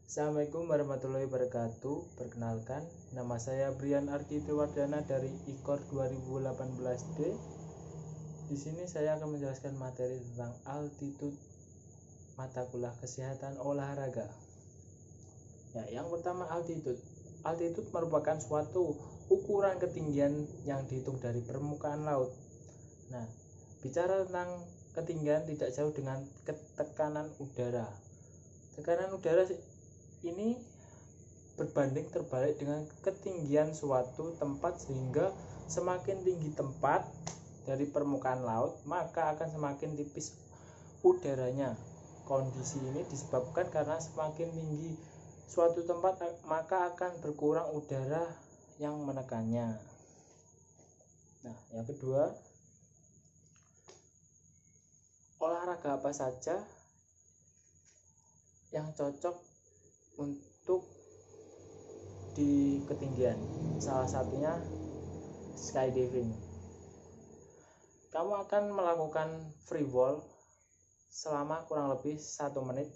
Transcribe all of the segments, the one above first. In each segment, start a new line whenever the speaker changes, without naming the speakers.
Assalamualaikum warahmatullahi wabarakatuh. Perkenalkan, nama saya Brian Ardi Triwardana dari IKOR 2018D. Di sini saya akan menjelaskan materi tentang altitude mata kuliah kesehatan olahraga. Yang pertama altitude. Altitude merupakan suatu ukuran ketinggian yang dihitung dari permukaan laut. Nah, bicara tentang ketinggian tidak jauh dengan tekanan udara. Tekanan udara ini berbanding terbalik dengan ketinggian suatu tempat, sehingga semakin tinggi tempat dari permukaan laut maka akan semakin tipis udaranya. Kondisi ini disebabkan karena semakin tinggi suatu tempat maka akan berkurang udara yang menekannya. Nah, yang kedua, olahraga apa saja yang cocok untuk di ketinggian? Salah satunya skydiving. Kamu akan melakukan free fall selama kurang lebih 1 menit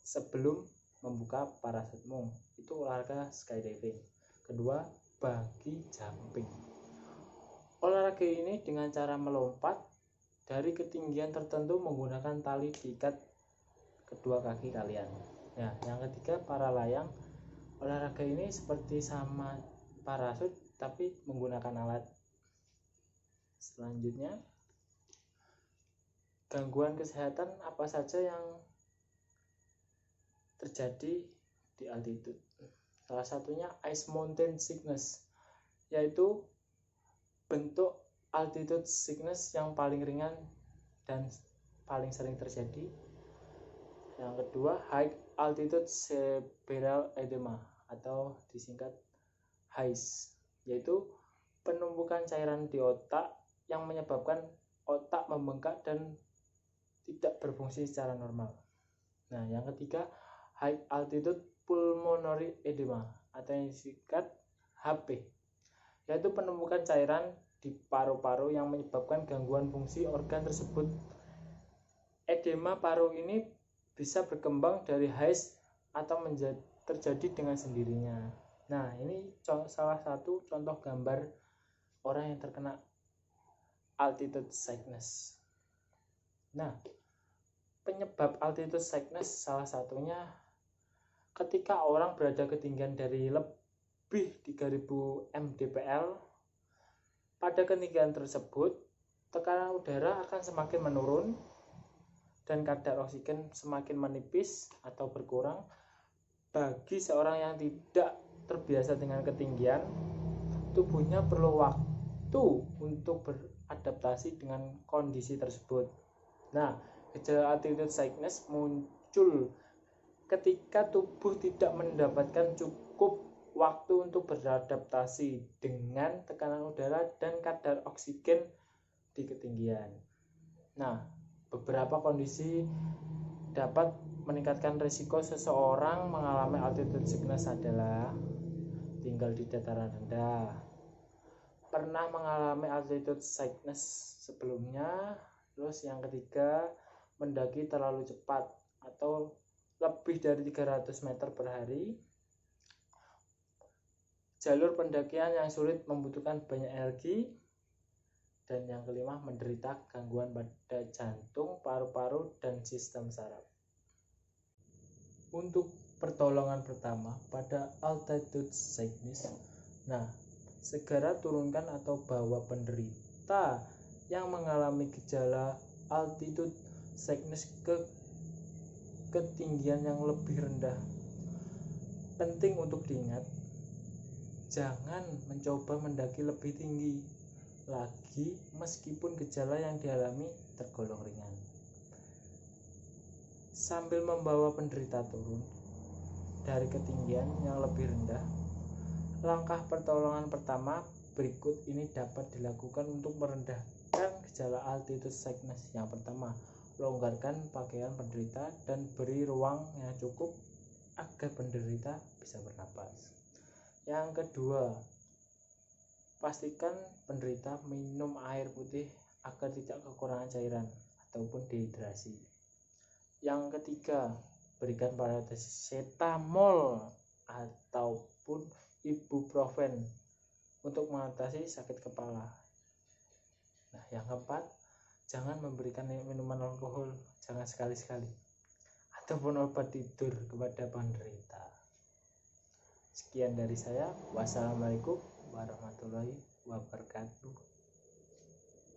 sebelum membuka parasutmu. Itu olahraga skydiving. Kedua, bungee jumping. Olahraga ini dengan cara melompat dari ketinggian tertentu menggunakan tali diikat kedua kaki kalian. Nah, yang ketiga, para layang. Olahraga ini seperti sama parasut tapi menggunakan alat. Selanjutnya, gangguan kesehatan apa saja yang terjadi di altitude? Salah satunya ice mountain sickness, yaitu bentuk altitude sickness yang paling ringan dan paling sering terjadi. Yang kedua, high altitude cerebral edema atau disingkat HAES, yaitu penumpukan cairan di otak yang menyebabkan otak membengkak dan tidak berfungsi secara normal. Nah, yang ketiga, high altitude pulmonary edema atau yang disingkat HP, yaitu penumpukan cairan di paru-paru yang menyebabkan gangguan fungsi organ tersebut. Edema paru ini bisa berkembang dari HAES atau terjadi dengan sendirinya. Nah, ini salah satu contoh gambar orang yang terkena altitude sickness. Nah, penyebab altitude sickness salah satunya ketika orang berada ketinggian dari lebih 3000 mdpl. Pada ketinggian tersebut, tekanan udara akan semakin menurun dan kadar oksigen semakin menipis atau berkurang. Bagi seorang yang tidak terbiasa dengan ketinggian, tubuhnya perlu waktu untuk beradaptasi dengan kondisi tersebut. Nah, gejala altitude sickness muncul ketika tubuh tidak mendapatkan cukup waktu untuk beradaptasi dengan tekanan udara dan kadar oksigen di ketinggian. Nah, beberapa kondisi dapat meningkatkan risiko seseorang mengalami altitude sickness adalah tinggal di dataran rendah, pernah mengalami altitude sickness sebelumnya, terus yang ketiga, mendaki terlalu cepat atau lebih dari 300 meter per hari, jalur pendakian yang sulit membutuhkan banyak energi, dan yang kelima, menderita gangguan pada jantung, paru-paru, dan sistem saraf. Untuk pertolongan pertama pada altitude sickness, nah, segera turunkan atau bawa penderita yang mengalami gejala altitude sickness ke ketinggian yang lebih rendah. Penting untuk diingat, jangan mencoba mendaki lebih tinggi lagi meskipun gejala yang dialami tergolong ringan. Sambil membawa penderita turun dari ketinggian yang lebih rendah, langkah pertolongan pertama berikut ini dapat dilakukan untuk merendahkan gejala altitude sickness. Yang pertama, longgarkan pakaian penderita dan beri ruang yang cukup agar penderita bisa bernapas. Yang kedua, pastikan penderita minum air putih agar tidak kekurangan cairan ataupun dehidrasi. Yang ketiga, berikan paracetamol ataupun ibuprofen untuk mengatasi sakit kepala. Nah, yang keempat, jangan memberikan minuman alkohol, jangan sekali-sekali, ataupun obat tidur kepada penderita. Sekian dari saya. Wassalamualaikum warahmatullahi wabarakatuh.